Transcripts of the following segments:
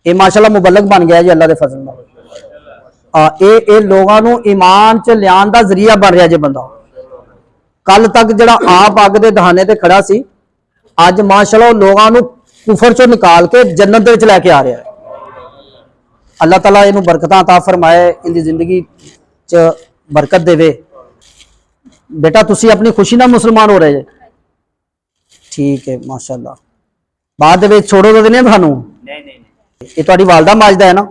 ये माशाल्लाह मुबल्लग बन गया जी अल्लाह के फजल नाल। ये लोगों को ईमान च लियान का जरिया बन रहा जी बंदा। कल तक जड़ा आप अग के दहाने ते खड़ा सी, अज माशाल्लाह लोगों को कुफर चो निकाल के जन्नत दे विच लैके आ रहा है। अल्लाह ताला इनू बरकत अता फरमाए, इनकी जिंदगी च बरकत देवे। बेटा तुसी अपनी खुशी ना मुसलमान हो रहे, ठीक है माशाल्लाह। बाद में छोड़ो तो नहीं थानू? ये तुहाडी वालदा माजदा है ना,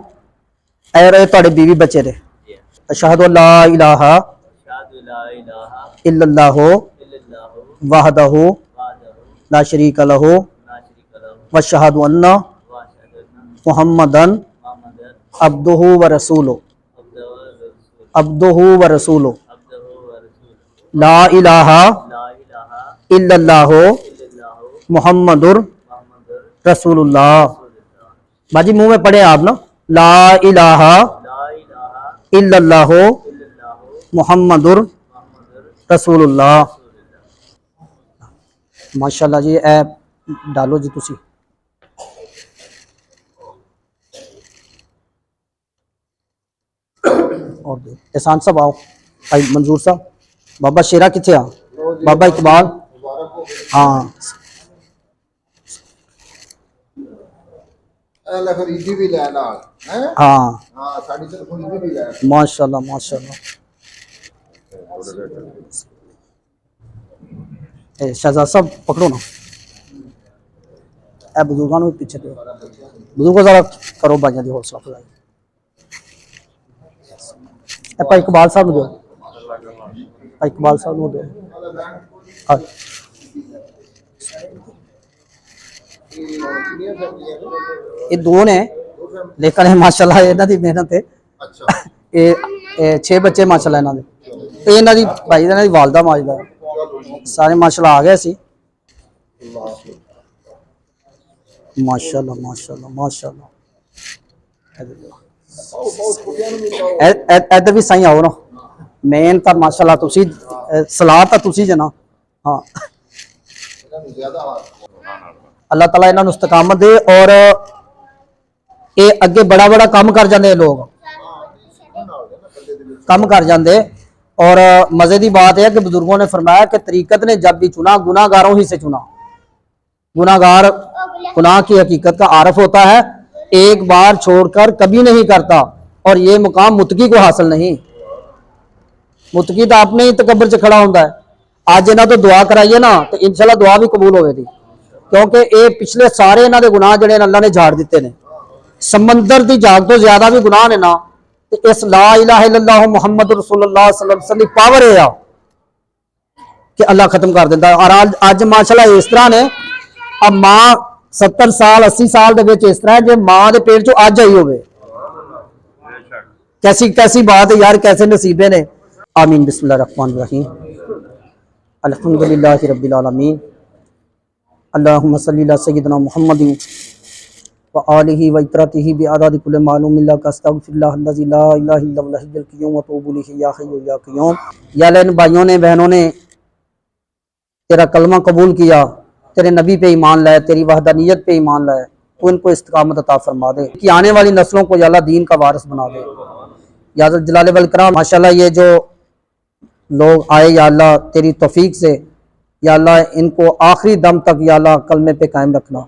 और ये तुहाडे बीवी बच्चे दे। अशहदु अल्ला इलाहा इल्लल्लाहु वहदहु ला शरीका लहु व अशहदु अन्ना मुहम्मदन अब्दुहु व रसूलुहु अब्दुहु व रसूलुहु ला इलाहा इल्लल्लाहु मुहम्मदुर रसूलुल्लाह। बाजी मुंह में पढ़े आप ना, ला इलाहा इल्लल्लाहु मुहम्मदुर रसूलुल्लाह। माशाल्लाह जी ऐ डालो जी तुसी। और एहसान साहब आओ, भाई मंजूर साहब, बाबा शेरा किथे आ, बाबा इकबाल, हाँ हाँ माशाल्लाह माशाल्लाह। शहजाद साहब पकड़ो ना, ए बुजुर्गों को पीछे दो, बुजुर्गों जरा करो भाइयों की हौसला अफजाई। भाई इकबाल साहब दो, भाई इकबाल साहब दो। ये दो ने, लेकिन माशाल्लाह इन्हां दी मेहनत है। ये 6 बच्चे माशाल्लाह इन्हां दे। इन्हां दी भाई इन्हां दी वालदा माजदा सारे माशाल्लाह आ गए सी। माशाल्लाह माशाल्लाह माशाल्लाह। इधर भी सही आओ ना, मेन तो माशाल्लाह तुसी सलाह तो तुसी जना। हाँ अल्लाह ताला इन्हां नूं इस्तकामत दे, और ये अगे बड़ा बड़ा काम कर जाते लोग, कम कर जाते। और मजे की बात है कि बुजुर्गों ने फरमाया कि तरीकत ने जब भी चुना गुनाहगारों ही से चुना। गुनाहगार गुनाह की हकीकत का आरफ होता है, एक बार छोड़कर कभी नहीं करता, और ये मुकाम मुतकी को हासिल नहीं। मुतकी तो अपने ही तकबर च खड़ा होता है। आज इन्हों तो दुआ कराइए ना तो इंशाल्लाह दुआ भी कबूल होगी, क्योंकि ये पिछले सारे इन्हों के गुनाह जिहड़े अल्लाह ने झाड़ दिते ने। समंदर की जाग तो ज्यादा भी गुनाह ने ना, तो इस ला इलाहा इल्लल्लाहु मुहम्मद रसूलुल्लाह सल्लल्लाहु अलैहि वसल्लम पावर है कि अल्लाह खत्म कर देता। और आज माशाल्लाह इस तरह ने, अब मां 70 साल 80 साल के इस तरह जो मां के पेट चो अज आई होवे, कैसी कैसी बात है यार, कैसे नसीबे ने। आमीन बिस्मिल्लाहिर्रहमानिर्रहीम अल्हम्दुलिल्लाहि रब्बिल आलमीन अल्लाहुम्मा सल्ली अला सय्यिदिना मुहम्मदिन व आलिहि व इतरतिहि बिअदादि कुल्लि मालूम लक अस्तगफिरुल्लाह अल्लज़ी ला इलाहा इल्ला हुवल हय्युल क़य्यूम व अतूबु इलैहि या हय्यु या क़य्यूम। या इन भाइयों ने बहनों ने तेरा कलमा कबूल किया, तेरे नबी पे ईमान लाए, तेरी वहदानियत पे ईमान लाए, तो इनको इस्तिकामत अता फरमा दे कि आने वाली नस्लों को या अल्लाह दीन का वारिस बना दे। या जलाल वल इकराम माशाल्लाह ये जो लोग आए या अल्लाह तेरी तौफीक से या अल्लाह इनको आखिरी दम तक या अल्लाह कलमे पे कायम रखना।